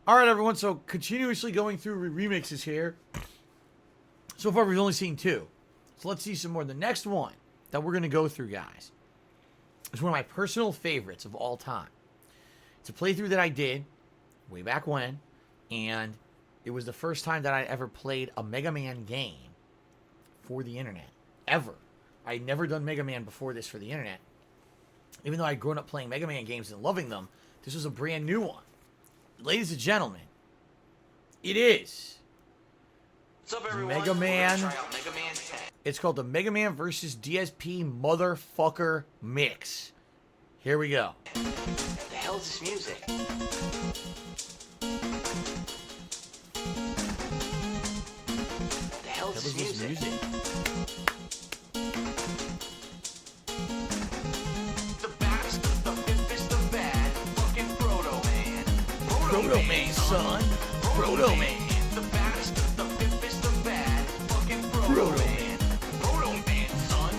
All right, everyone. So continuously going through remixes here. So far, we've only seen 2. So let's see some more. The next one that we're going to go through, guys, is one of my personal favorites of all time. It's a playthrough that I did way back when, and it was the first time that I ever played a Mega Man game for the internet. Ever. I had never done Mega Man before this for the internet. Even though I'd grown up playing Mega Man games and loving them, this was a brand new one. Ladies and gentlemen, it is What's up, everyone? Mega Man. Try out Mega Man 10. It's called the Mega Man vs. DSP Motherfucker Mix. Here we go. What the hell is this music? What the hell is this music? The baddest, the biggest, the bad, fucking Proto Man. Proto Man, son. Proto Man. The baddest, the biggest, the bad, fucking Proto Man. Proto Man, son.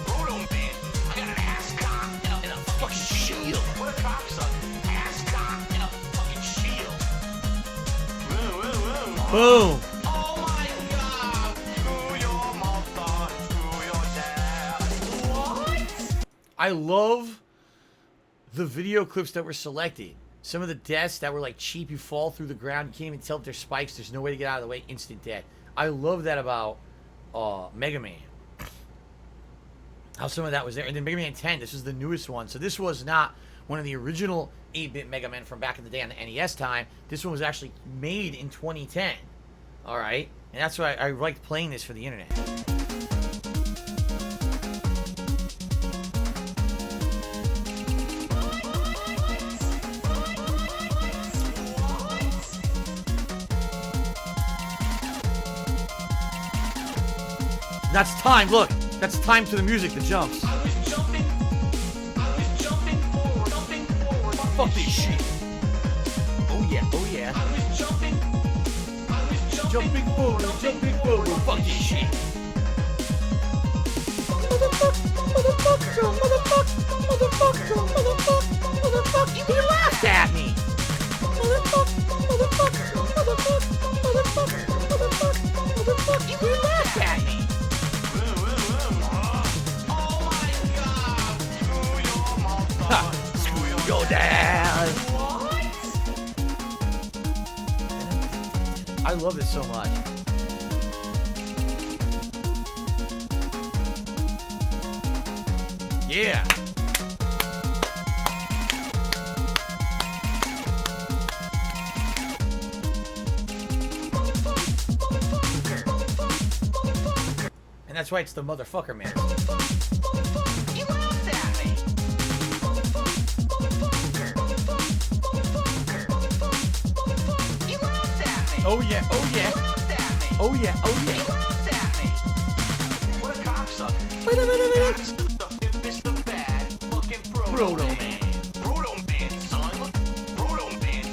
Proto Man. I got an ass cock and a fucking shield. What a cocksucker. Ass cock and a fucking shield. Woo, woo, woo. Boom. Oh my god. Screw your mother, screw your dad. What? I love the video clips that were selected. Some of the deaths that were like cheap, you fall through the ground, you can't even tell if there's spikes, there's no way to get out of the way, instant death. I love that about Mega Man. How some of that was there. And then Mega Man 10, this was the newest one. So this was not one of the original 8-bit Mega Men from back in the day on the NES time. This one was actually made in 2010. Alright? And that's why I liked playing this for the internet. That's time, look. That's time to the music, the jumps. I was jumping forward, Fuck this shit. Oh yeah, oh yeah. I was jumping Jumping forward, fuck this shit. Motherfucker. You laughed at me. You laughed at me. Screw your dad. I love this so much. Yeah. And that's why it's the motherfucker man. You laughed at me. You laughed at me. Oh yeah, oh You yeah. laughed at me. Oh yeah, oh You yeah. laughed at me. What a cocksucker. Wait a minute. That's the biggest, the bad, fucking Proto Man. Proto Man, son. Proto Man.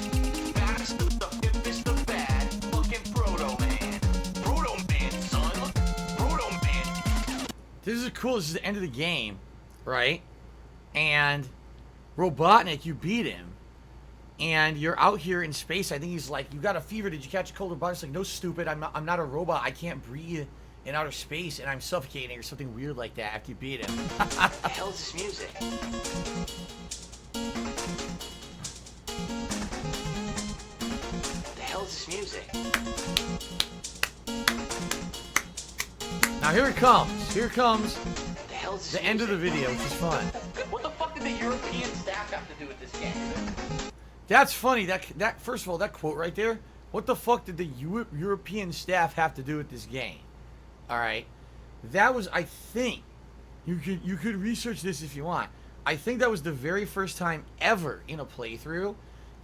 That's the biggest, the bad, fucking Proto Man. Proto Man, son. Proto Man. This is cool. This is the end of the game, right? And Robotnik, you beat him. And you're out here in space. I think he's like, you got a fever. Did you catch a cold or bug? It's like, no, stupid. I'm not a robot. I can't breathe in outer space, and I'm suffocating or something weird like that after you beat him. What the hell is this music? What the hell is this music? Now here it comes. Here comes What the hell is this the end of the music? video, which is fun. What the fuck did the European staff have to do with this game? That's funny. That first of all, that quote right there. What the fuck did the European staff have to do with this game? All right, that was, I think, you could research this if you want. I think that was the very first time ever in a playthrough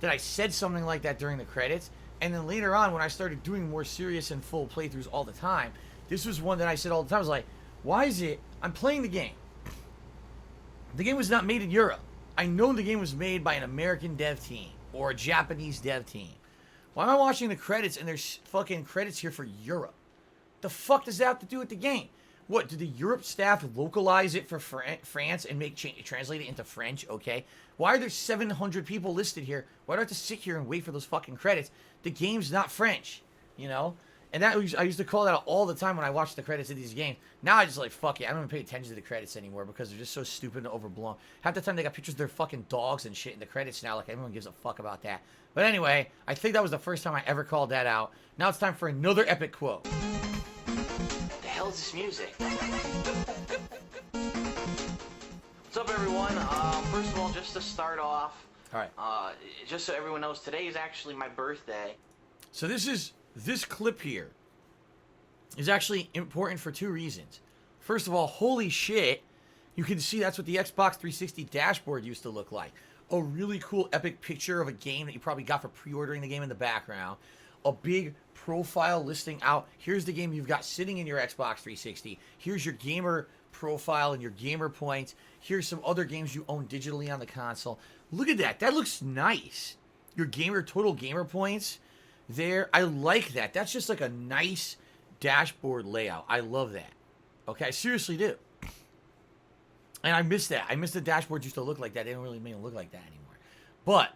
that I said something like that during the credits. And then later on, when I started doing more serious and full playthroughs all the time, this was one that I said all the time. I was like, why is it? I'm playing the game. The game was not made in Europe. I know the game was made by an American dev team or a Japanese dev team. Why am I watching the credits and there's fucking credits here for Europe? The fuck does that have to do with the game? What, did the Europe staff localize it for France and translate it into French? Okay. Why are there 700 people listed here? Why do I have to sit here and wait for those fucking credits? The game's not French, you know? And I used to call that out all the time when I watched the credits of these games. Now I just like, fuck it. I don't even pay attention to the credits anymore because they're just so stupid and overblown. Half the time they got pictures of their fucking dogs and shit in the credits now. Like everyone gives a fuck about that. But anyway, I think that was the first time I ever called that out. Now it's time for another epic quote. What the hell is this music? What's up, everyone? First of all, just to start off, All right. just so everyone knows, today is actually my birthday. So this clip here is actually important for two reasons. First of all, holy shit, you can see that's what the Xbox 360 dashboard used to look like. A really cool epic picture of a game that you probably got for pre-ordering the game in the background. A big profile listing out. Here's the game you've got sitting in your Xbox 360. Here's your gamer profile and your gamer points. Here's some other games you own digitally on the console. Look at that. That looks nice. Your total gamer points there. I like that. That's just like a nice dashboard layout. I love that. Okay, I seriously do. And I miss that. I miss the dashboards used to look like that. They don't really make them look like that anymore. But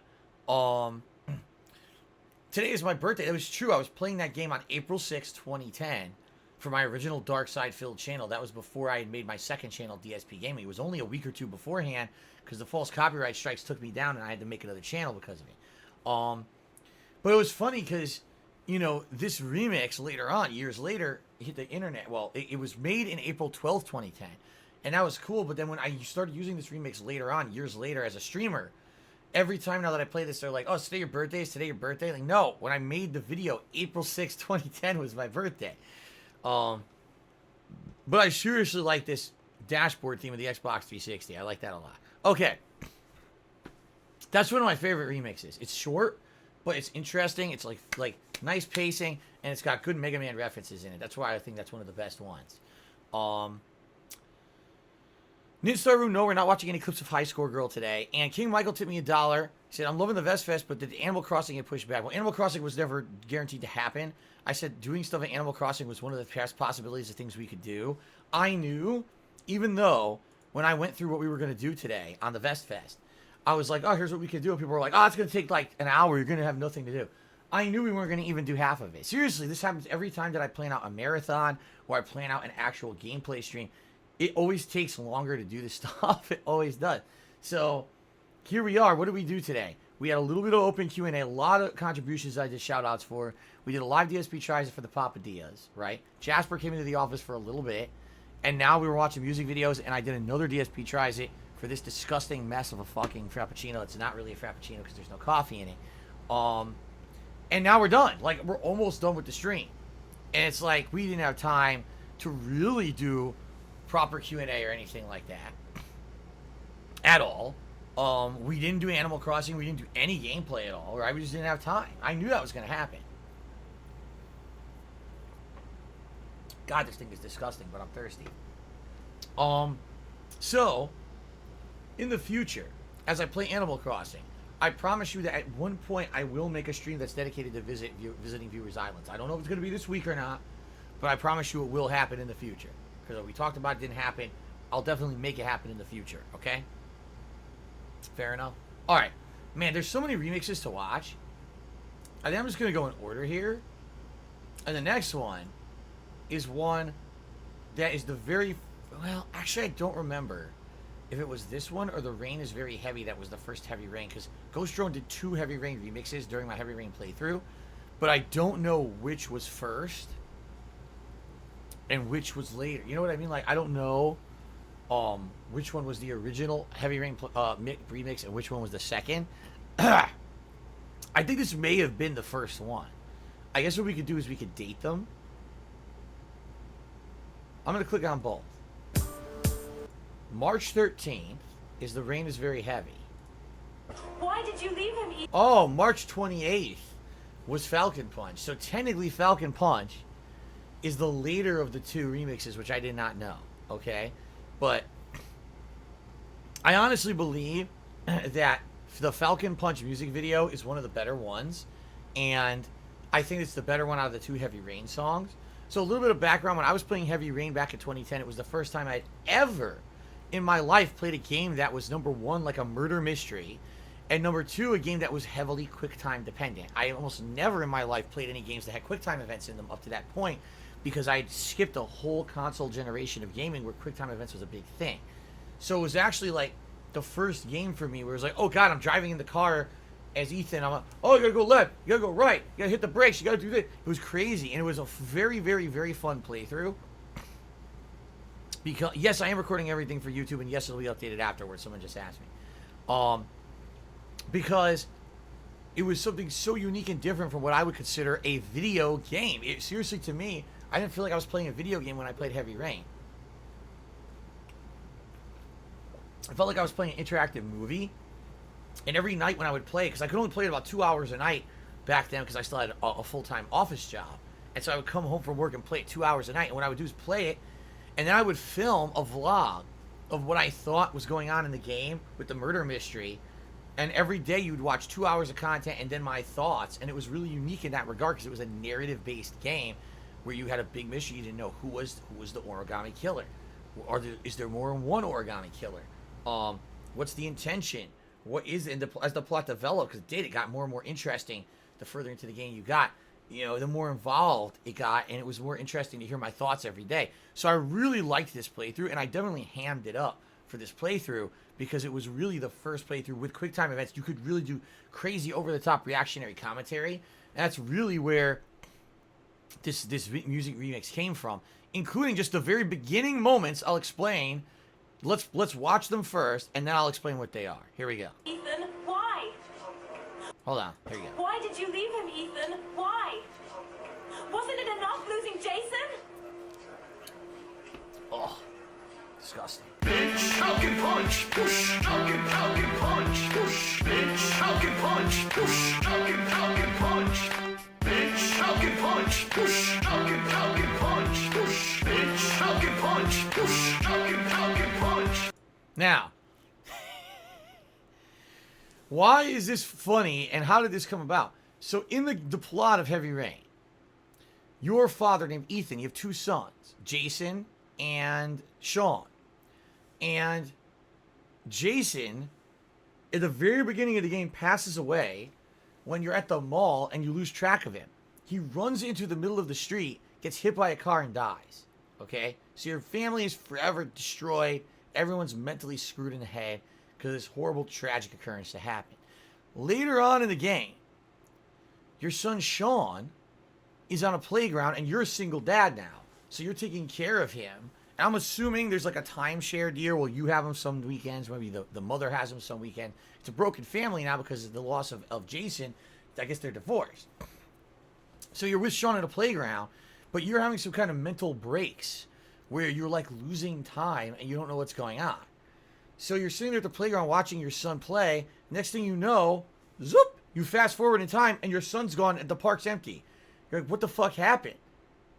today is my birthday. It was true. I was playing that game on April 6, 2010 for my original Dark Side Filled channel. That was before I had made my second channel, DSPGaming. It was only a week or two beforehand because the false copyright strikes took me down and I had to make another channel because of it. But it was funny because, you know, this remix later on, years later, hit the internet. Well, it was made in April 12th, 2010. And that was cool. But then when I started using this remix later on, years later as a streamer, every time now that I play this, they're like, oh, is today your birthday? Is today your birthday? Like, no. When I made the video, April 6th, 2010 was my birthday. But I seriously like this dashboard theme of the Xbox 360. I like that a lot. Okay. That's one of my favorite remixes. It's short, but it's interesting. It's like nice pacing, and it's got good Mega Man references in it. That's why I think that's one of the best ones. Ninstaru, no, we're not watching any clips of High Score Girl today. And King Michael tipped me $1. He said, I'm loving the Vest Fest, but did Animal Crossing get pushed back? Well, Animal Crossing was never guaranteed to happen. I said doing stuff at Animal Crossing was one of the past possibilities of things we could do. I knew, even though when I went through what we were going to do today on the Vest Fest, I was like, oh, here's what we could do. And people were like, oh, it's going to take like an hour. You're going to have nothing to do. I knew we weren't going to even do half of it. Seriously, this happens every time that I plan out a marathon or I plan out an actual gameplay stream. It always takes longer to do this stuff. It always does. So here we are. What did we do today? We had a little bit of open Q&A, a lot of contributions I did shout-outs for. We did a live DSP tries for the Papadias, right? Jasper came into the office for a little bit, and now we were watching music videos, and I did another DSP tries it for this disgusting mess of a fucking Frappuccino. It's not really a Frappuccino because there's no coffee in it. And now we're done. Like, we're almost done with the stream. And it's like, we didn't have time to really do proper Q&A or anything like that at all. We didn't do Animal Crossing. We didn't do any gameplay at all, right? We just didn't have time. I knew that was going to happen. God, this thing is disgusting, but I'm thirsty. So, in the future, as I play Animal Crossing, I promise you that at one point I will make a stream that's dedicated to visiting Viewers Islands. I don't know if it's going to be this week or not, but I promise you it will happen in the future. Because we talked about it didn't happen. I'll definitely make it happen in the future, okay? Fair enough? Alright. Man, there's so many remixes to watch. I think I'm just going to go in order here. And the next one is one that is the very... Well, actually, I don't remember if it was this one or The Rain is Very Heavy that was the first Heavy Rain. Because Ghost Drone did 2 Heavy Rain remixes during my Heavy Rain playthrough. But I don't know which was first and which was later. You know what I mean? Like, I don't know which one was the original Heavy Rain remix and which one was the second. I think this may have been the first one. I guess what we could do is we could date them. I'm going to click on both. March 13th is The Rain is Very Heavy. Why did you leave him? Oh, March 28th was Falcon Punch. So technically Falcon Punch is the later of the 2 remixes, which I did not know, okay? But I honestly believe that the Falcon Punch music video is one of the better ones, and I think it's the better one out of the 2 Heavy Rain songs. So a little bit of background, when I was playing Heavy Rain back in 2010, it was the first time I'd ever in my life played a game that was number one, like a murder mystery, and number two, a game that was heavily QuickTime dependent. I almost never in my life played any games that had QuickTime events in them up to that point, because I'd skipped a whole console generation of gaming where QuickTime events was a big thing. So it was actually like the first game for me where it was like, oh god, I'm driving in the car as Ethan. I'm like, oh, you gotta go left, you gotta go right, you gotta hit the brakes, you gotta do this. It was crazy, and it was a very, very, very fun playthrough. Because yes, I am recording everything for YouTube, and yes, it'll be updated afterwards. Someone just asked me. Because it was something so unique and different from what I would consider a video game. Seriously, to me, I didn't feel like I was playing a video game when I played Heavy Rain. I felt like I was playing an interactive movie. And every night when I would play, because I could only play it about 2 hours a night back then because I still had a full-time office job. And so I would come home from work and play it 2 hours a night. And what I would do is play it, and then I would film a vlog of what I thought was going on in the game with the murder mystery. And every day you'd watch 2 hours of content and then my thoughts. And it was really unique in that regard because it was a narrative-based game where you had a big mystery. You didn't know who was the origami killer. Is there more than one origami killer? What's the intention? What is it? As the plot developed, because it got more and more interesting the further into the game you got. You know, the more involved it got, and it was more interesting to hear my thoughts every day. So I really liked this playthrough, and I definitely hammed it up for this playthrough because it was really the first playthrough with QuickTime events. You could really do crazy, over-the-top reactionary commentary. And that's really where this music remix came from, including just the very beginning moments. I'll explain. Let's watch them first, and then I'll explain what they are. Here we go. Ethan, why? Hold on. Here we go. Why did you leave him, Ethan? Why? Wasn't it enough losing Jason? Oh, disgusting. Bitch, Falcon punch, push, Falcon punch, push, bitch, Falcon punch, push, Falcon punch, bitch, Falcon punch, push, Falcon punch, push, bitch, Falcon punch, push, Falcon punch. Now, why is this funny, and how did this come about? So in the plot of Heavy Rain, your father named Ethan, you have two sons, Jason and Sean. And Jason, at the very beginning of the game, passes away when you're at the mall and you lose track of him. He runs into the middle of the street, gets hit by a car, and dies. Okay? So your family is forever destroyed. Everyone's mentally screwed in the head because of this horrible, tragic occurrence that happened. Later on in the game, your son Sean is on a playground, and you're a single dad now. So you're taking care of him. And I'm assuming there's like a timeshare deal where you have him some weekends, maybe the mother has him some weekend. It's a broken family now because of the loss of Jason. I guess they're divorced. So you're with Sean at a playground, but you're having some kind of mental breaks where you're like losing time and you don't know what's going on. So you're sitting there at the playground watching your son play. Next thing you know, zoop, you fast forward in time and your son's gone and the park's empty. You're like, what the fuck happened?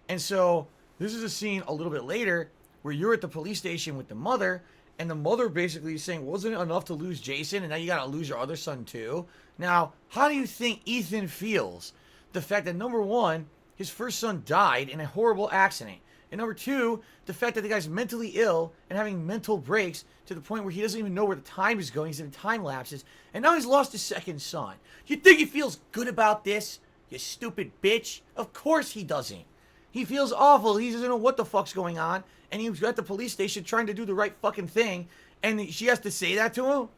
And so this is a scene a little bit later where you're at the police station with the mother, and the mother basically is saying, wasn't it enough to lose Jason, and now you gotta lose your other son too? Now, how do you think Ethan feels? The fact that, number one, his first son died in a horrible accident. And number two, the fact that the guy's mentally ill and having mental breaks to the point where he doesn't even know where the time is going. He's in time lapses. And now he's lost his second son. You think he feels good about this? You stupid bitch. Of course he doesn't. He feels awful. He doesn't know what the fuck's going on. And he was at the police station trying to do the right fucking thing. And she has to say that to him?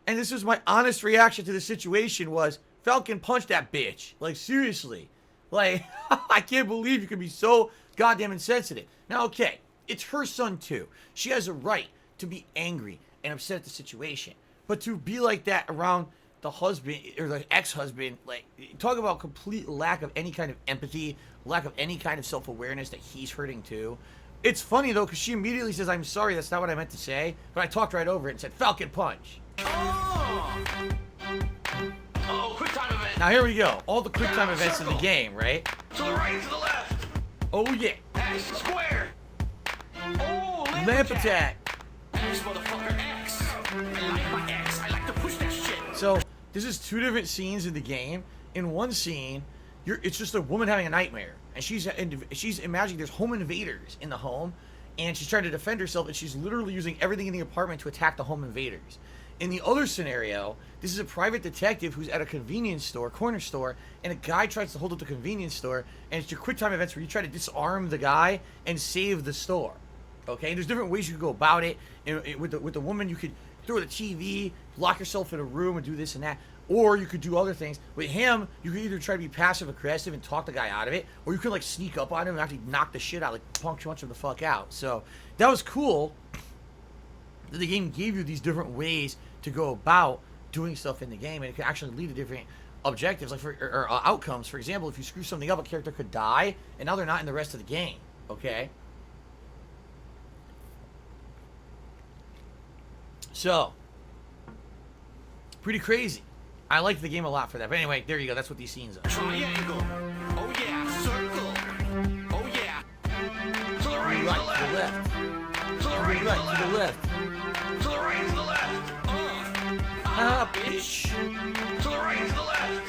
And this was my honest reaction to the situation was, Falcon punched that bitch. Like, seriously. Like, I can't believe you can be so goddamn insensitive. Now, okay, it's her son too. She has a right to be angry and upset at the situation. But to be like that around the husband or the ex-husband, like, talk about complete lack of any kind of empathy, lack of any kind of self-awareness that he's hurting too. It's funny though, because she immediately says, I'm sorry, that's not what I meant to say. But I talked right over it and said, Falcon punch. Oh, quick time event. Now here we go. All the quick time events in the game, right? To the right and to the left. Oh yeah. X square. Oh, Lamp attack. X motherfucker X. I like my X. I like to push that shit. So this is two different scenes in the game. In one scene, it's just a woman having a nightmare, and she's imagining there's home invaders in the home, and she's trying to defend herself, and she's literally using everything in the apartment to attack the home invaders. In the other scenario, this is a private detective who's at a convenience store, corner store, and a guy tries to hold up the convenience store, and it's your quick time events where you try to disarm the guy and save the store. Okay, and there's different ways you could go about it. And with the woman, you could throw the TV, lock yourself in a room, and do this and that. Or you could do other things. With him, you could either try to be passive aggressive and talk the guy out of it, or you could like sneak up on him and actually knock the shit out, like punch him the fuck out. So that was cool. The game gave you these different ways to go about doing stuff in the game, and it could actually lead to different objectives, like or outcomes. For example, if you screw something up, a character could die, and now they're not in the rest of the game. Okay. So, pretty crazy. I like the game a lot for that. But anyway, there you go. That's what these scenes are. Triangle. Oh yeah. Circle. Oh yeah. To the right, Right, to the left. To the right, right, to the left. To the right, to the left. Bitch. To the right, to the left.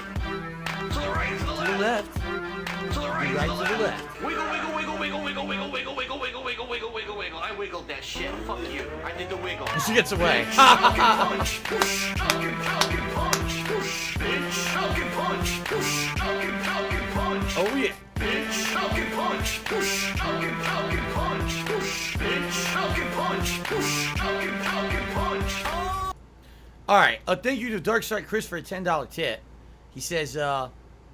To the right, to the To the left. left. To the right, Right, to the to the left. left. Wiggle, wiggle, wiggle, wiggle, wiggle, wiggle, wiggle, wiggle, wiggle, wiggle, wiggle, wiggle, wiggle. I wiggled that shit. Fuck you. I did the wiggle. She gets away. Punch, push, falcon, falcon, punch, push, bitch, falcon, punch, push, falcon, falcon, punch. Oh yeah. Bitch, falcon, punch, push, falcon, falcon, punch, push, bitch, falcon, punch, push, falcon, falcon, punch. All right. Thank you to Darkside Chris for a $10 tip. He says,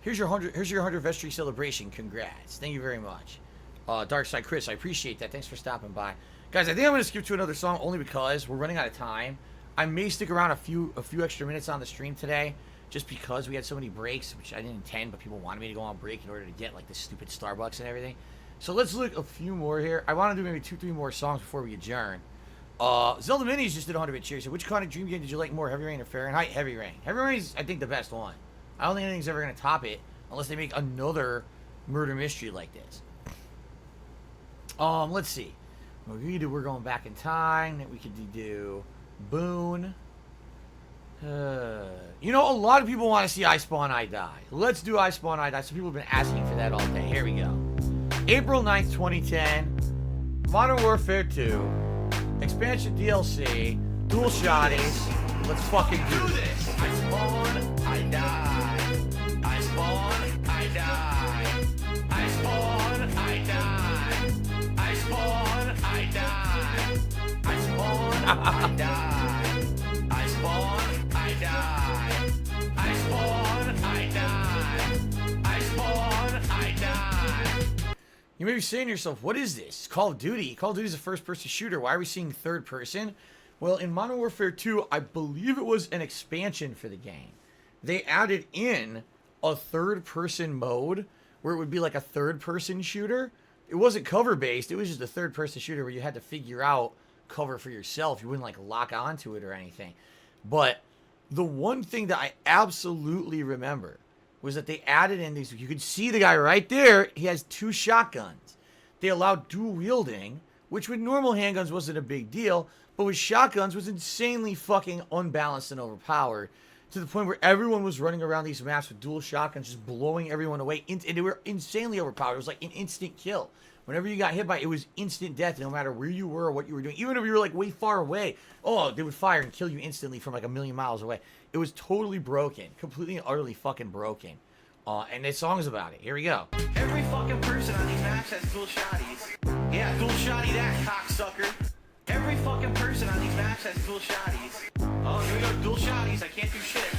"Here's your 100 vestry celebration. Congrats. Thank you very much, Darkside Chris. I appreciate that. Thanks for stopping by, guys. I think I'm gonna skip to another song only because we're running out of time. I may stick around a few extra minutes on the stream today, just because we had so many breaks, which I didn't intend, but people wanted me to go on break in order to get like the stupid Starbucks and everything. So let's look a few more here. I want to do maybe 2-3 more songs before we adjourn. Zelda Minis just did 100-bit cheers. So which kind of dream game did you like more, Heavy Rain or Fahrenheit? Heavy Rain. Heavy Rain is, I think, the best one. I don't think anything's ever going to top it unless they make another murder mystery like this. Let's see. We're going back in time. We could do Boone. You know, a lot of people want to see I Spawn, I Die. Let's do I Spawn, I Die. So people have been asking for that all day. Here we go. April 9th, 2010. Modern Warfare 2. Expansion DLC. Dual shotties. Let's fucking do this. I spawn, I die. I spawn, I die. I spawn, I die. I spawn, I die. I spawn, I die. I spawn, I die. I spawn, I die. I spawn, I die. You may be saying to yourself, what is this? Call of Duty. Call of Duty is a first-person shooter. Why are we seeing third person? Well, in Modern Warfare 2, I believe it was an expansion for the game. They added in a third-person mode where it would be like a third-person shooter. It wasn't cover-based. It was just a third-person shooter where you had to figure out cover for yourself. You wouldn't like lock onto it or anything. But the one thing that I absolutely remember was that they added in these. You could see the guy right there. He has 2 shotguns. They allowed dual wielding, which with normal handguns wasn't a big deal, but with shotguns was insanely fucking unbalanced and overpowered to the point where everyone was running around these maps with dual shotguns, just blowing everyone away. And they were insanely overpowered. It was like an instant kill. Whenever you got hit by it, it was instant death, no matter where you were or what you were doing. Even if you were like way far away, oh, they would fire and kill you instantly from like a million miles away. It was totally broken, completely and utterly fucking broken. And there's songs about it. Here we go. Every fucking person on these maps has dual shotties. Yeah, dual shotty that, cocksucker. Every fucking person on these maps has dual shotties. Oh, here we go, dual shotties. I can't do shit.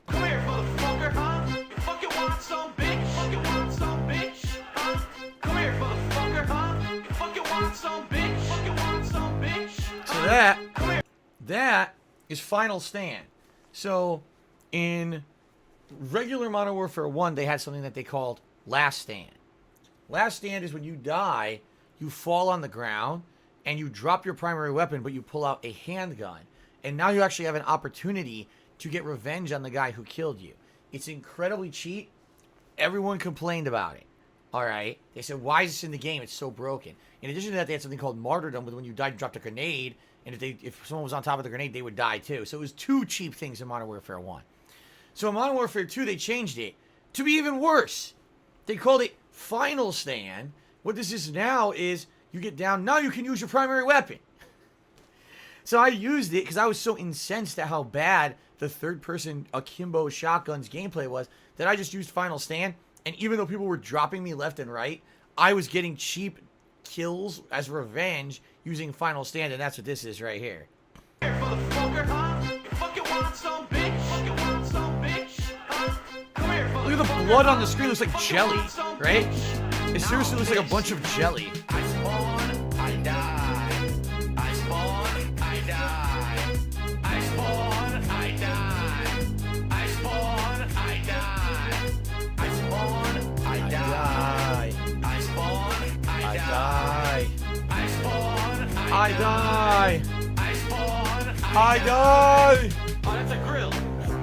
Come here, motherfucker, huh? You fucking want some, bitch? Fucking want some, bitch? Huh? Come here, motherfucker, huh? You fucking want some, bitch? Fucking want some, bitch? So that is Final Stand. So in regular Modern Warfare 1, they had something that they called Last Stand. Last Stand is when you die, you fall on the ground, and you drop your primary weapon, but you pull out a handgun. And now you actually have an opportunity to get revenge on the guy who killed you. It's incredibly cheap. Everyone complained about it. All right? They said, why is this in the game? It's so broken. In addition to that, they had something called Martyrdom, where when you died, you dropped a grenade, and if someone was on top of the grenade, they would die too. So it was 2 cheap things in Modern Warfare 1. So in Modern Warfare 2, they changed it to be even worse. They called it Final Stand. What this is now is you get down. Now you can use your primary weapon. So I used it because I was so incensed at how bad the third-person akimbo shotguns gameplay was that I just used Final Stand. And even though people were dropping me left and right, I was getting cheap kills as revenge using Final Stand, and that's what this is right here. Here, motherfucker, huh? You fucking want some bitch? Fucking want some bitch? Huh? Come here, Look at the blood on the screen. It looks like jelly, right? It seriously looks like a bunch of jelly. I spawn, I die. I spawn, I die. I spawn, I die. I spawn, I die. I spawn, I die. I spawn, I die. I spawn, I die. I spawn, I die. Oh, that's a grill.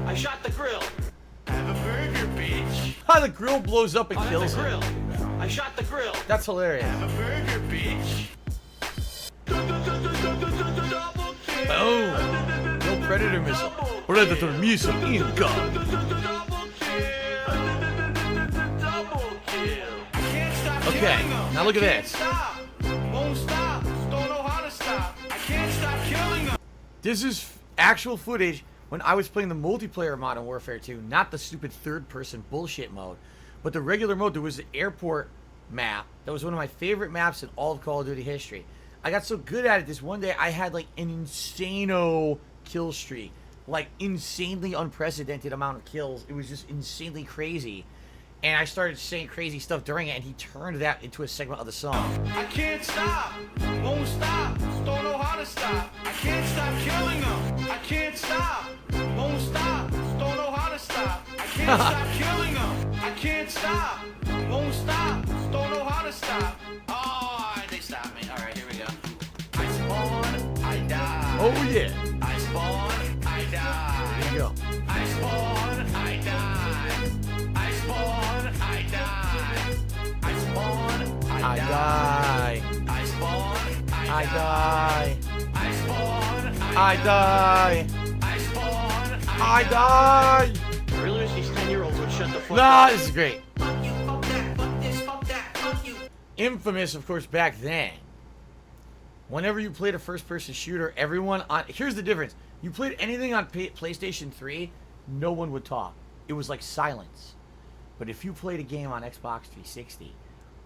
I shot the grill. Have a burger, bitch. How the grill blows up and Oh, kills that's a him. grill. I shot the grill. That's hilarious. Have a burger, bitch. Boom. No predator missile. Predator missile incoming. Okay, now look at this. Won't stop. Don't know how to stop. I can't stop killing them. This is actual footage when I was playing the multiplayer Modern Warfare 2, not the stupid third-person bullshit mode, but the regular mode. There was an airport map that was one of my favorite maps in all of Call of Duty history. I got so good at it this one day I had like an insano kill streak, like insanely unprecedented amount of kills. It was just insanely crazy. And I started saying crazy stuff during it, and he turned that into a segment of the song. I can't stop. Won't stop. Don't know how to stop. I can't stop killing them. I can't stop. Won't stop. Don't know how to stop. I can't stop killing them. I can't stop. Won't stop. Don't know how to stop. Oh, they stopped me. All right, here we go. I spawn. I die. Oh yeah. I spawn. I die. There you go. I spawn. I die. I spawn. I die. I spawn. I die. I spawn. I die. I spawn. I die. I spawn. I die. I really wish these 10-year-olds would shut the fuck Nah, up. this is great. Fuck you, fuck that, fuck this, fuck that, fuck you. Infamous, of course, back then. Whenever you played a first-person shooter, everyone on... Here's the difference. You played anything on PlayStation 3, no one would talk. It was like silence. But if you played a game on Xbox 360,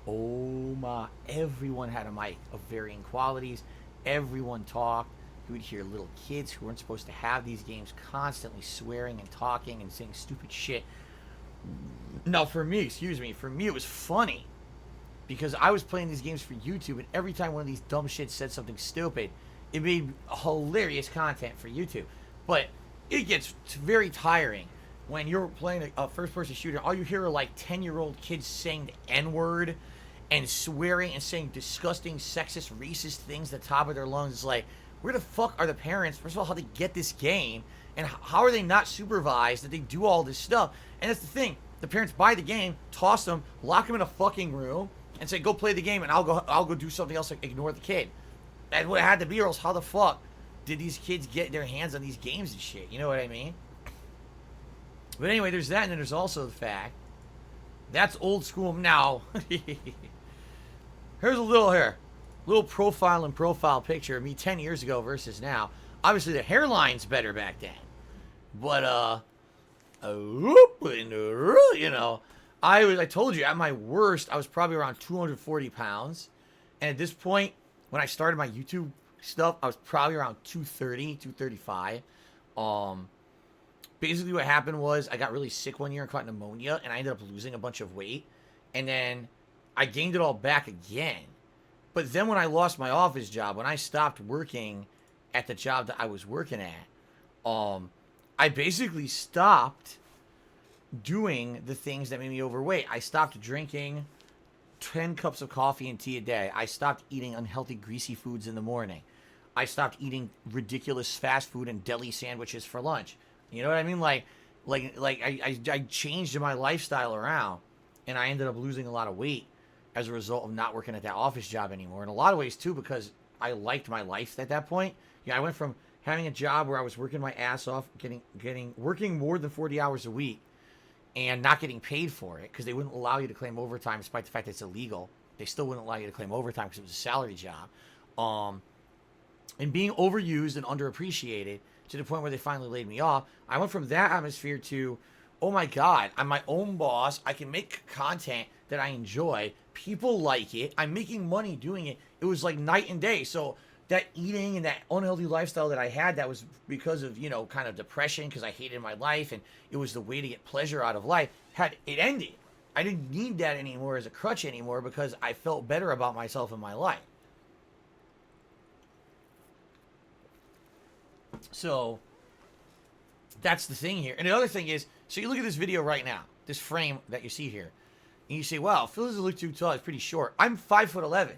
oh my... Everyone had a mic of varying qualities. Everyone talked. You would hear little kids who weren't supposed to have these games constantly swearing and talking and saying stupid shit. Now, for me, for me it was funny. Because I was playing these games for YouTube, and every time one of these dumb shits said something stupid, it made hilarious content for YouTube. But it gets very tiring when you're playing a first-person shooter. All you hear are like 10-year-old kids saying the N-word and swearing and saying disgusting, sexist, racist things at the top of their lungs. It's like, where the fuck are the parents? First of all, how they get this game, and how are they not supervised that they do all this stuff? And that's the thing. The parents buy the game, toss them, lock them in a fucking room, and say, go play the game, and I'll go do something else, like ignore the kid. That's what it had to be, or else how the fuck did these kids get their hands on these games and shit? You know what I mean? But anyway, there's that, and then there's also the fact that's old school now. Here's a little profile picture of me 10 years ago versus now. Obviously, the hairline's better back then, but you know, I told you, at my worst, I was probably around 240 pounds. And at this point, when I started my YouTube stuff, I was probably around 230, 235. Basically what happened was I got really sick one year and caught pneumonia, and I ended up losing a bunch of weight. And then I gained it all back again. But then when I lost my office job, when I stopped working at the job that I was working at, I basically stopped doing the things that made me overweight. I stopped drinking 10 cups of coffee and tea a day. I stopped eating unhealthy, greasy foods in the morning. I stopped eating ridiculous fast food and deli sandwiches for lunch. You know what I mean? I changed my lifestyle around, and I ended up losing a lot of weight as a result of not working at that office job anymore. In a lot of ways, too, because I liked my life at that point. Yeah, I went from having a job where I was working my ass off, working more than 40 hours a week, and not getting paid for it because they wouldn't allow you to claim overtime despite the fact that it's illegal. They still wouldn't allow you to claim overtime because it was a salary job. And being overused and underappreciated to the point where they finally laid me off. I went from that atmosphere to, oh my God, I'm my own boss. I can make content that I enjoy. People like it. I'm making money doing it. It was like night and day. So that eating and that unhealthy lifestyle that I had, that was because of, you know, kind of depression because I hated my life and it was the way to get pleasure out of life, it ended. I didn't need that anymore as a crutch anymore because I felt better about myself and my life. So that's the thing here. And the other thing is, so you look at this video right now, this frame that you see here, and you say, wow, Phil doesn't look too tall. It's pretty short. I'm 5'11",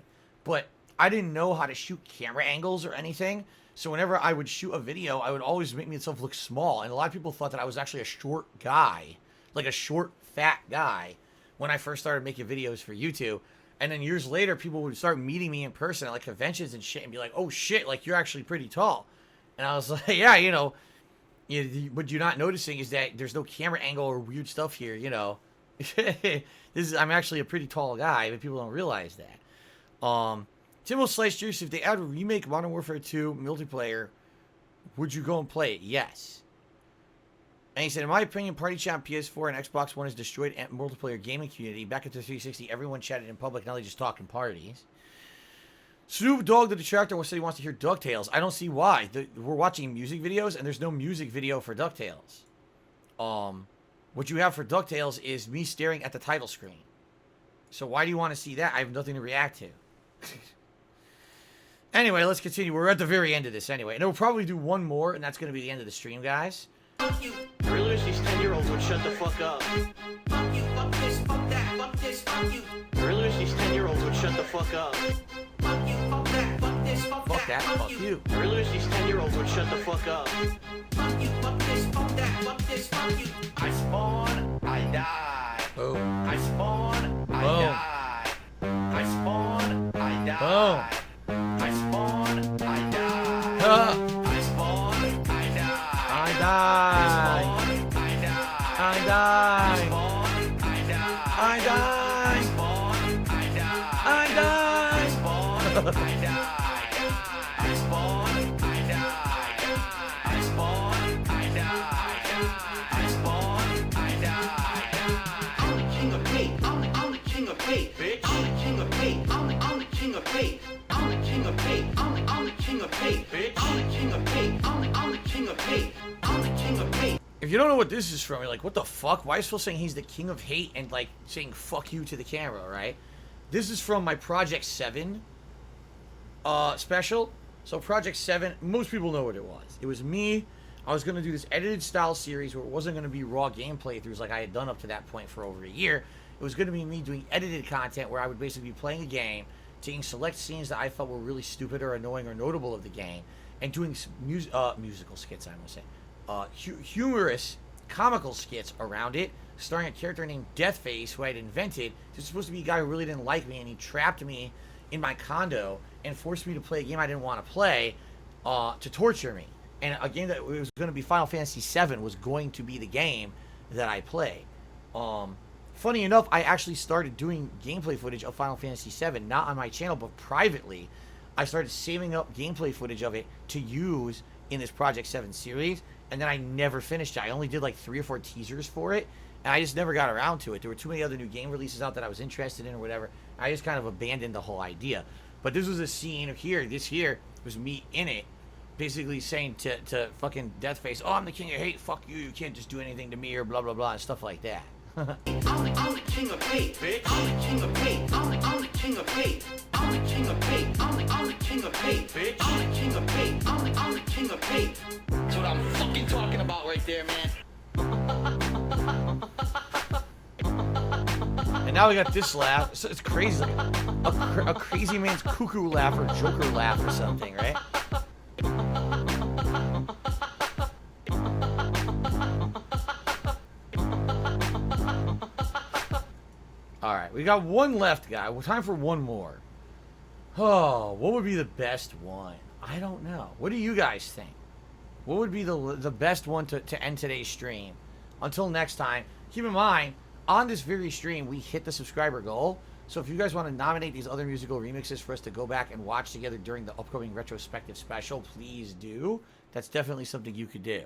but I didn't know how to shoot camera angles or anything. So whenever I would shoot a video, I would always make myself look small. And a lot of people thought that I was actually a short guy, like a short, fat guy, when I first started making videos for YouTube. And then years later, people would start meeting me in person at like conventions and shit and be like, oh shit, like you're actually pretty tall. And I was like, yeah, you know, what you're not noticing is that there's no camera angle or weird stuff here, you know. I'm actually a pretty tall guy, but people don't realize that. Timbo Slice Juice, if they add a remake Modern Warfare 2 multiplayer, would you go and play it? Yes. And he said, in my opinion, Party Chat on PS4 and Xbox One has destroyed multiplayer gaming community. Back at the 360, everyone chatted in public, now they just talk in parties. Snoop Dogg the Detractor said he wants to hear DuckTales. I don't see why. We're watching music videos, and there's no music video for DuckTales. What you have for DuckTales is me staring at the title screen. So why do you want to see that? I have nothing to react to. Anyway, let's continue. We're at the very end of this anyway. And we'll probably do one more, and that's going to be the end of the stream, guys. Fuck you. I really wish these 10-year-olds would shut the fuck up. Fuck you, fuck this, fuck that, fuck this, fuck you. I really wish these 10-year-olds would shut the fuck up. Fuck you, fuck that, fuck this, fuck that, fuck you. I really wish these 10-year-olds would shut the fuck up. Fuck you, fuck this, fuck that, fuck this, fuck you. I spawn, I die. Boom. I spawn, I Boom. die. I spawn, I die. Boom. I spawn, I die. I spawn, I die. I die. I die. I die. I die. I'm the king of hate. I'm the king of hate. Bitch. I'm the king of hate. I'm the king of hate. I'm the king of hate. I'm the king of hate. Bitch. I'm the king of hate. I'm the king of hate. I'm the king of hate. If you don't know what this is from, you're like, what the fuck? Why is Phil saying he's the king of hate and like saying fuck you to the camera, right? This is from my Project 7 special. So Project 7, most people know what it was. It was me. I was going to do this edited style series where it wasn't going to be raw gameplay throughs like I had done up to that point for over a year. It was going to be me doing edited content where I would basically be playing a game, taking select scenes that I felt were really stupid or annoying or notable of the game, and doing musical skits, I'm going to say. Humorous, comical skits around it, starring a character named Deathface, who I had invented. He was supposed to be a guy who really didn't like me, and he trapped me in my condo and forced me to play a game I didn't want to play to torture me. And a game that was going to be Final Fantasy VII was going to be the game that I play. Funny enough, I actually started doing gameplay footage of Final Fantasy VII, not on my channel, but privately. I started saving up gameplay footage of it to use in this Project 7 series, and then I never finished it. I only did like 3 or 4 teasers for it, and I just never got around to it. There were too many other new game releases out that I was interested in or whatever. I just kind of abandoned the whole idea. But this was a scene here. This here was me in it, basically saying to fucking Deathface, oh, I'm the king of hate, fuck you, you can't just do anything to me, or blah, blah, blah, and stuff like that. I'm the king of hate, bitch. I'm the king of hate. I'm the king of hate. I'm the king of hate. I'm the king of hate, bitch. I'm the king of hate. I'm the king of hate. That's what I'm fucking talking about right there, man. And now we got this laugh. So it's crazy, like a crazy man's cuckoo laugh or Joker laugh or something, right? Alright, we got one left, guy. Time for one more. Oh, what would be the best one? I don't know. What do you guys think? What would be the best one to end today's stream? Until next time, keep in mind, on this very stream, we hit the subscriber goal. So if you guys want to nominate these other musical remixes for us to go back and watch together during the upcoming retrospective special, please do. That's definitely something you could do.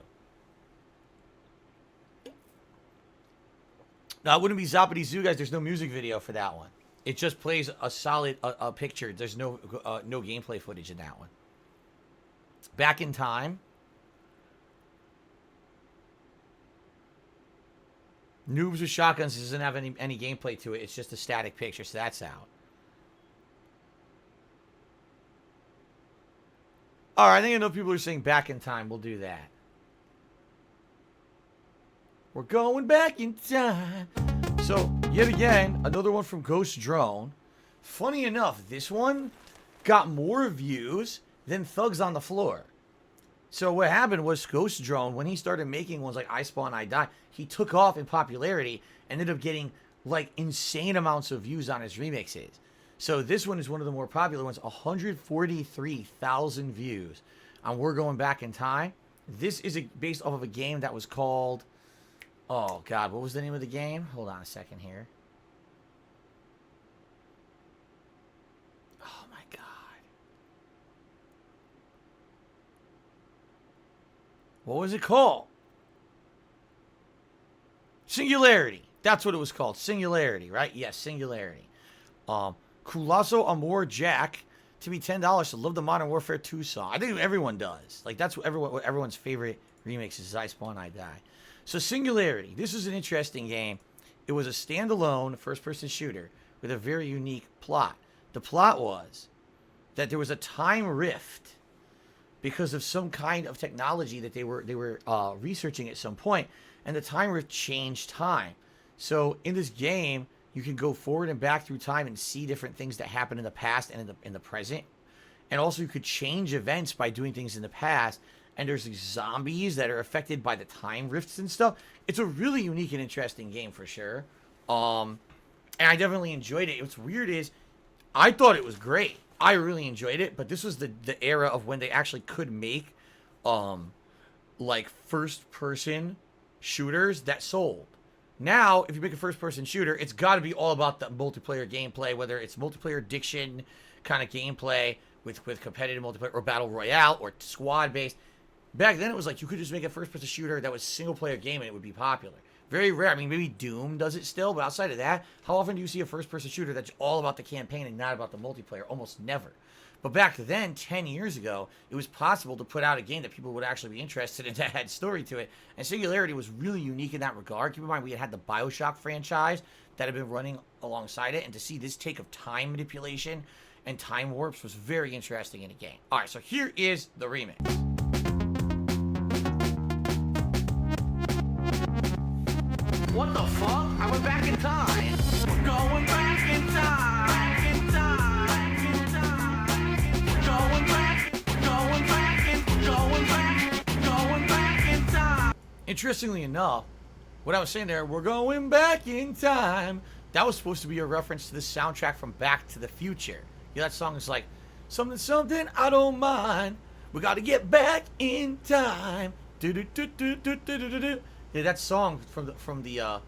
Now, it wouldn't be Zoppity Zoo, guys. There's no music video for that one. It just plays a solid a picture. There's no no gameplay footage in that one. Back in Time. Noobs with Shotguns doesn't have any gameplay to it. It's just a static picture, so that's out. All right, I think enough people are saying Back in Time. We'll do that. We're going back in time. So, yet again, another one from Ghost Drone. Funny enough, this one got more views than Thugs on the Floor. So what happened was Ghost Drone, when he started making ones like I Spawn, I Die, he took off in popularity and ended up getting like insane amounts of views on his remixes. So this one is one of the more popular ones, 143,000 views on We're Going Back in Time. This is based off of a game that was called, oh God, what was the name of the game? Hold on a second here. Oh my God. What was it called? Singularity. That's what it was called. Singularity, right? Yes, Singularity. Culasso Amor Jack to be $10 to love the Modern Warfare 2 song. I think everyone does. Like, that's what everyone's favorite remix is I Spawn, I Die. So Singularity. This is an interesting game. It was a standalone first-person shooter with a very unique plot. The plot was that there was a time rift because of some kind of technology that they were researching at some point, and the time rift changed time. So in this game, you can go forward and back through time and see different things that happened in the past and in the present. And also you could change events by doing things in the past. And there's these zombies that are affected by the time rifts and stuff. It's a really unique and interesting game for sure. And I definitely enjoyed it. What's weird is I thought it was great. I really enjoyed it, but this was the era of when they actually could make like first person shooters that sold. Now, if you make a first-person shooter, it's got to be all about the multiplayer gameplay, whether it's multiplayer addiction kind of gameplay with competitive multiplayer or battle royale or squad-based. Back then, it was like you could just make a first-person shooter that was single-player game and it would be popular. Very rare. I mean, maybe Doom does it still, but outside of that, how often do you see a first-person shooter that's all about the campaign and not about the multiplayer? Almost never. But back then, 10 years ago, it was possible to put out a game that people would actually be interested in that had story to it. And Singularity was really unique in that regard. Keep in mind, we had the BioShock franchise that had been running alongside it. And to see this take of time manipulation and time warps was very interesting in a game. All right, so here is the remix. What the fuck? I went back in time. We're going back in time. Back in time. Going back in time. Interestingly enough, what I was saying there, we're going back in time, that was supposed to be a reference to the soundtrack from Back to the Future. Yeah, that song is like, something, something, I don't mind. We got to get back in time. Yeah, that song from the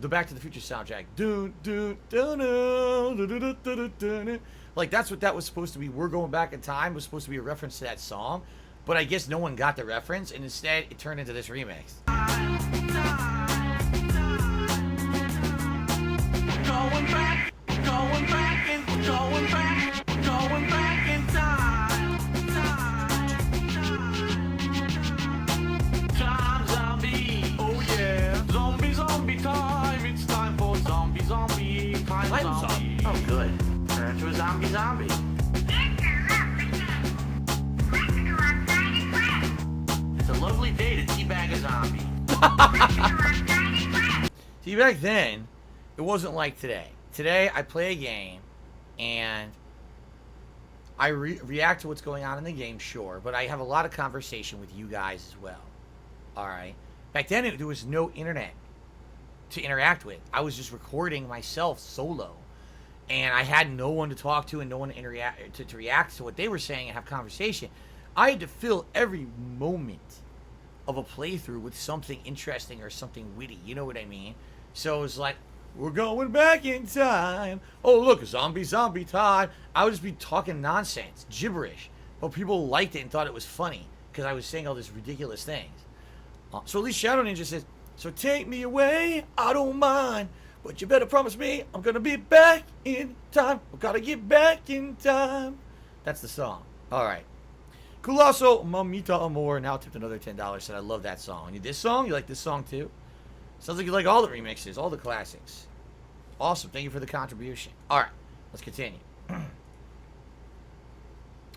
Back to the Future soundtrack. Like, that's what that was supposed to be. We're going back in time was supposed to be a reference to that song, but I guess no one got the reference, and instead it turned into this remix. Going back in time. Time zombie. Oh yeah. Zombie time. It's time for zombie. Time zombie. Oh, good. Turn to a zombie. It's a lovely day to teabag a zombie. See, back then, it wasn't like today. Today, I play a game, and I react to what's going on in the game, sure, but I have a lot of conversation with you guys as well. All right? Back then, there was no internet to interact with. I was just recording myself solo, and I had no one to talk to and no one to react to what they were saying and have conversation. I had to fill every moment of a playthrough with something interesting or something witty. You know what I mean? So it was like, we're going back in time. Oh, look, zombie time. I would just be talking nonsense, gibberish. But people liked it and thought it was funny because I was saying all these ridiculous things. So at least Shadow Ninja says, so take me away, I don't mind. But you better promise me I'm going to be back in time. We got to get back in time. That's the song. All right. Colosso, Mamita Amor, now tipped another $10. Said, I love that song. This song? You like this song too? Sounds like you like all the remixes, all the classics. Awesome. Thank you for the contribution. All right. Let's continue.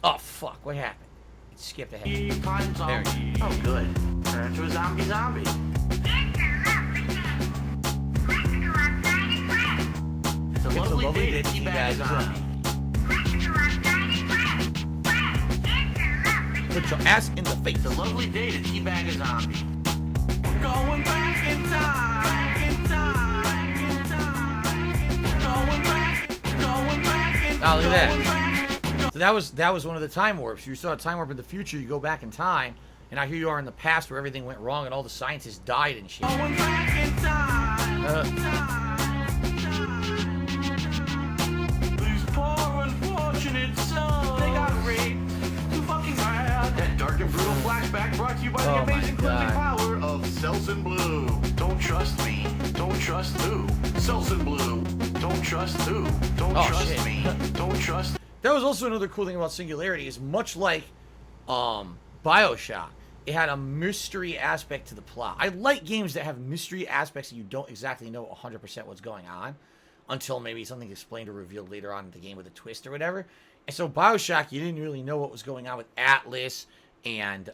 Oh, fuck. What happened? It skipped ahead. There it is. Oh, good. Turn into a zombie. It's a lovely day to teabag a zombie. Put your ass in the face. It's a lovely day to teabag a zombie. We're going back in time, going back in Oh, look at that. So that was one of the time warps. You saw a time warp in the future, you go back in time, and now here you are in the past where everything went wrong and all the scientists died and shit. Going back in time. These poor unfortunate souls, they got raped. Too fucking bad. That dark and brutal flashback brought to you by the Oh my amazing cleansing God. power of Selsun Blue. Don't trust me. Don't trust who? Selsun Blue. Don't trust who? Don't Oh, trust shit. me. Don't trust. That was also another cool thing about Singularity is much like BioShock, it had a mystery aspect to the plot. I like games that have mystery aspects that you don't exactly know 100% what's going on until maybe something's explained or revealed later on in the game with a twist or whatever. And so BioShock, you didn't really know what was going on with Atlas and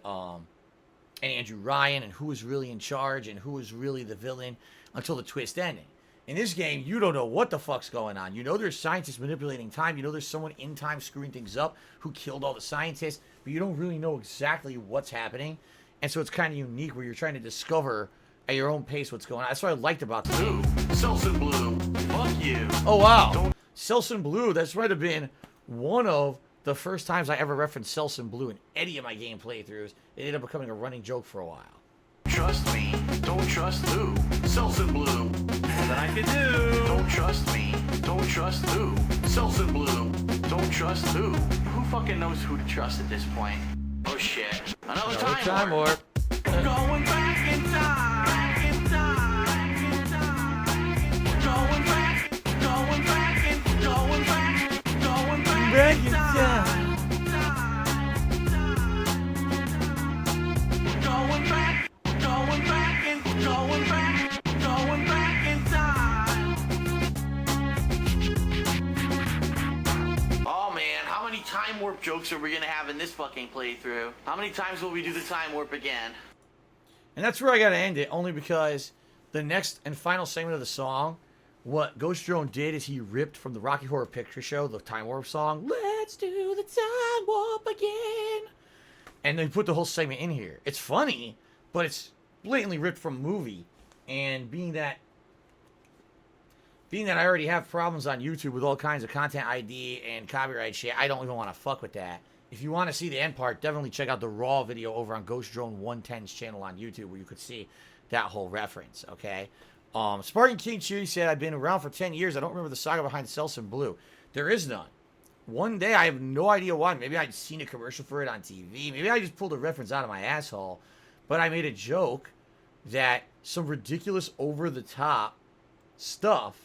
Andrew Ryan and who was really in charge and who was really the villain until the twist ending. In this game, you don't know what the fuck's going on. You know there's scientists manipulating time. You know there's someone in time screwing things up who killed all the scientists. But you don't really know exactly what's happening. And so it's kind of unique where you're trying to discover at your own pace what's going on. That's what I liked about this game. Selsun Blue. Fuck you. Oh, wow. Selsun Blue, that's might have been one of the first times I ever referenced Selsun Blue in any of my game playthroughs. It ended up becoming a running joke for a while. Trust me. Don't trust who? Selsun Blue. Nothing I can do. Don't trust me. Don't trust who? Selsun Blue. Don't trust who? Who fucking knows who to trust at this point? Oh shit. Another time warp. Going back in time. Going back in time. Going back in time. Oh man, how many time warp jokes are we gonna have in this fucking playthrough? How many times will we do the time warp again? And that's where I gotta end it, only because the next and final segment of the song, what Ghost Drone did is he ripped from the Rocky Horror Picture Show, the Time Warp song, Let's Do the Time Warp Again. And then put the whole segment in here. It's funny, but it's blatantly ripped from a movie. And being that I already have problems on YouTube with all kinds of content ID and copyright shit, I don't even want to fuck with that. If you want to see the end part, definitely check out the raw video over on Ghost Drone 110's channel on YouTube where you could see that whole reference, okay? Spartan King Cheery said, I've been around for 10 years. I don't remember the saga behind Selsun Blue. There is none. One day, I have no idea why. Maybe I'd seen a commercial for it on TV. Maybe I just pulled a reference out of my asshole. But I made a joke that some ridiculous over-the-top stuff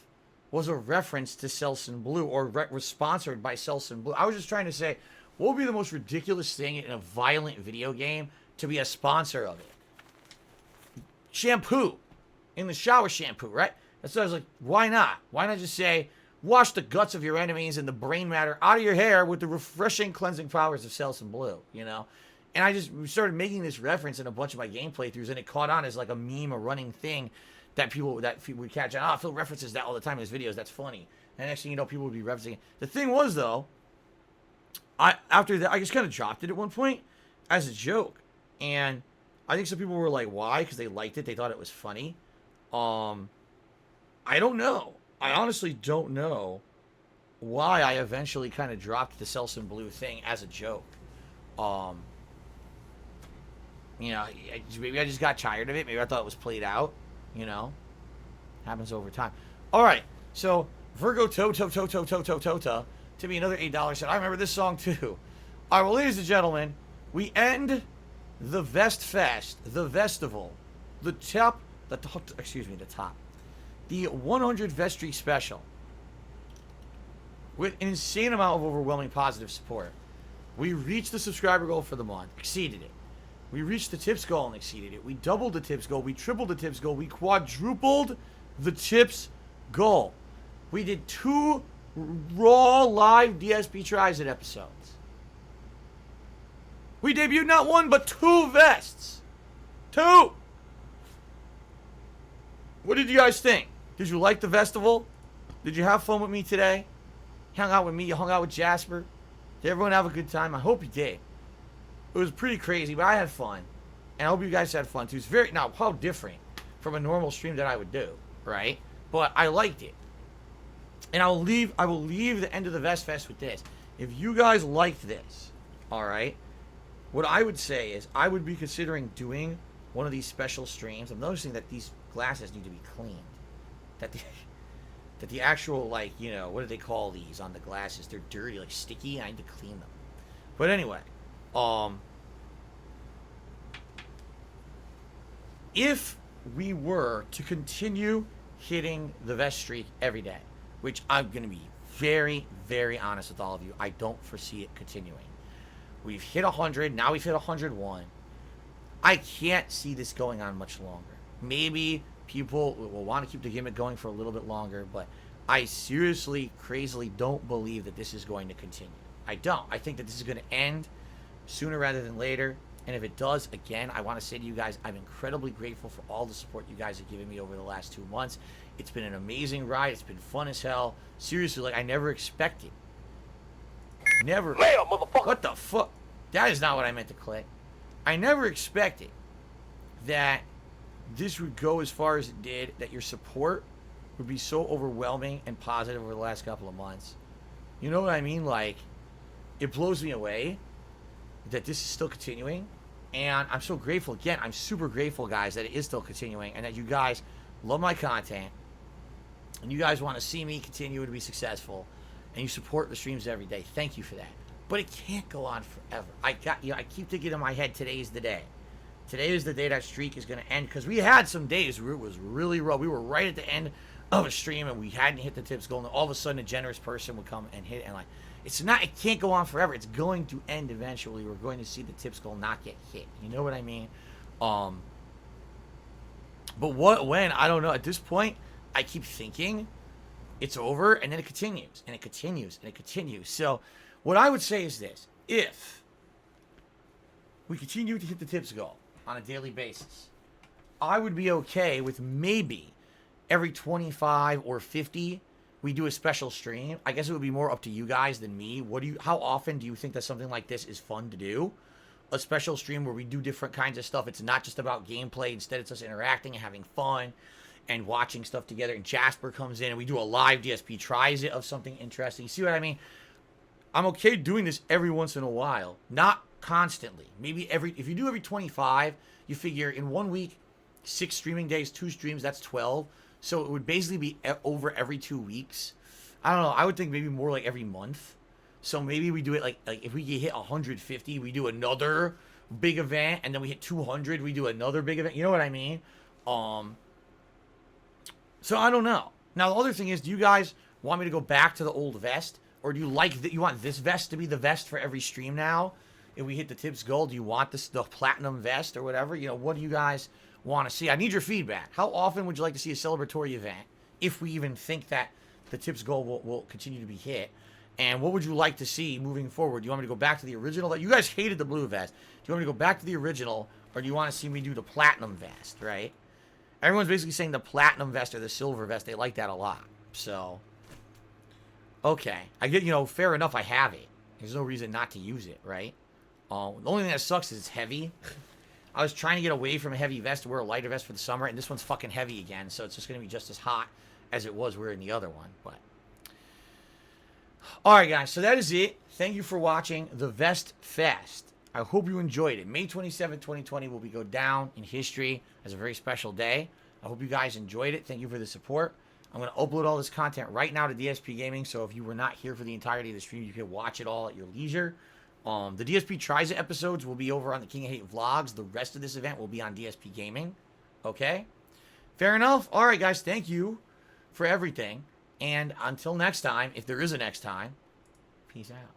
was a reference to Selsun Blue or was sponsored by Selsun Blue. I was just trying to say, what would be the most ridiculous thing in a violent video game to be a sponsor of it? Shampoo. In the shower shampoo, right? And so I was like, why not? Why not just say, wash the guts of your enemies and the brain matter out of your hair with the refreshing cleansing powers of Selsun Blue, you know? And I just started making this reference in a bunch of my game playthroughs, and it caught on as like a meme, a running thing that people would catch on. Oh, Phil references that all the time in his videos. That's funny. And next thing you know, people would be referencing it. The thing was, though, after that, I just kind of dropped it at one point as a joke. And I think some people were like, why? Because they liked it. They thought it was funny. I don't know. I honestly don't know why I eventually kind of dropped the Selsun Blue thing as a joke. You know, maybe I just got tired of it. Maybe I thought it was played out. You know, happens over time. All right, so Virgo Tota to be another $8 set. I remember this song too. All right, well, ladies and gentlemen, we end the Vest Fest, the Vestival, the 100 Vestry special with an insane amount of overwhelming positive support. We reached the subscriber goal for the month, exceeded it. We reached the tips goal and exceeded it. We doubled the tips goal. We tripled the tips goal. We quadrupled the tips goal. We did 2 raw live DSP tries at episodes. We debuted not 1, but 2 vests. 2! What did you guys think? Did you like the Vestival? Did you have fun with me today? Hung out with me, you hung out with Jasper. Did everyone have a good time? I hope you did. It was pretty crazy, but I had fun. And I hope you guys had fun too. It's very, now, how different from a normal stream that I would do, right? But I liked it. And I will leave the end of the Vest Fest with this. If you guys liked this, alright, what I would say is I would be considering doing one of these special streams. I'm noticing that these glasses need to be cleaned. That the actual, like, you know, what do they call these on the glasses? They're dirty, like sticky, and I need to clean them. But anyway, if we were to continue hitting the Vest streak every day, which I'm going to be very, very honest with all of you, I don't foresee it continuing. We've hit 100, now we've hit 101. I can't see this going on much longer. Maybe people will want to keep the gimmick going for a little bit longer, but I seriously, crazily don't believe that this is going to continue. I don't. I think that this is going to end sooner rather than later. And if it does, again, I want to say to you guys, I'm incredibly grateful for all the support you guys have given me over the last 2 months. It's been an amazing ride. It's been fun as hell. Seriously, like, I never expected. Never. What the fuck? That is not what I meant to click. I never expected that this would go as far as it did, that your support would be so overwhelming and positive over the last couple of months. You know what I mean? Like, it blows me away that this is still continuing. And I'm so grateful. Again, I'm super grateful, guys, that it is still continuing and that you guys love my content and you guys want to see me continue to be successful and you support the streams every day. Thank you for that. But it can't go on forever. I keep thinking in my head, today is the day. Today is the day that streak is going to end, because we had some days where it was really rough. We were right at the end of a stream and we hadn't hit the tips goal, and all of a sudden a generous person would come and hit it, and like, it can't go on forever. It's going to end eventually. We're going to see the tips goal not get hit. You know what I mean? But when, I don't know. At this point, I keep thinking it's over, and then it continues, and it continues, and it continues. So what I would say is this: if we continue to hit the tips goal on a daily basis, I would be okay with maybe every 25 or 50 we do a special stream. I guess it would be more up to you guys than me. How often do you think that something like this is fun to do? A special stream where we do different kinds of stuff. It's not just about gameplay. Instead, it's us interacting and having fun and watching stuff together. And Jasper comes in and we do a live DSP tries it of something interesting. You see what I mean? I'm okay doing this every once in a while, not constantly. Maybe if you do every 25, you figure in 1 week, 6 streaming days, 2 streams, that's 12. So it would basically be over every 2 weeks. I don't know. I would think maybe more like every month. So maybe we do it like if we hit 150, we do another big event, and then we hit 200, we do another big event. You know what I mean? So I don't know. Now the other thing is, do you guys want me to go back to the old vest, or do you like that? You want this vest to be the vest for every stream now? If we hit the tips goal, do you want the platinum vest or whatever? You know, what do you guys want to see? I need your feedback. How often would you like to see a celebratory event, if we even think that the tips goal will continue to be hit? And what would you like to see moving forward? Do you want me to go back to the original? You guys hated the blue vest. Do you want me to go back to the original, or do you want to see me do the platinum vest, right? Everyone's basically saying the platinum vest or the silver vest. They like that a lot. So, okay. I get, fair enough, I have it. There's no reason not to use it, right? The only thing that sucks is it's heavy. I was trying to get away from a heavy vest to wear a lighter vest for the summer, and this one's fucking heavy again, so it's just going to be just as hot as it was wearing the other one, but... Alright, guys, so that is it. Thank you for watching the Vest Fest. I hope you enjoyed it. May 27, 2020 will go down in history as a very special day. I hope you guys enjoyed it. Thank you for the support. I'm going to upload all this content right now to DSP Gaming, so if you were not here for the entirety of the stream, you can watch it all at your leisure. The DSP Tries It episodes will be over on the King of Hate vlogs. The rest of this event will be on DSP Gaming. Okay? Fair enough? All right, guys. Thank you for everything. And until next time, if there is a next time, peace out.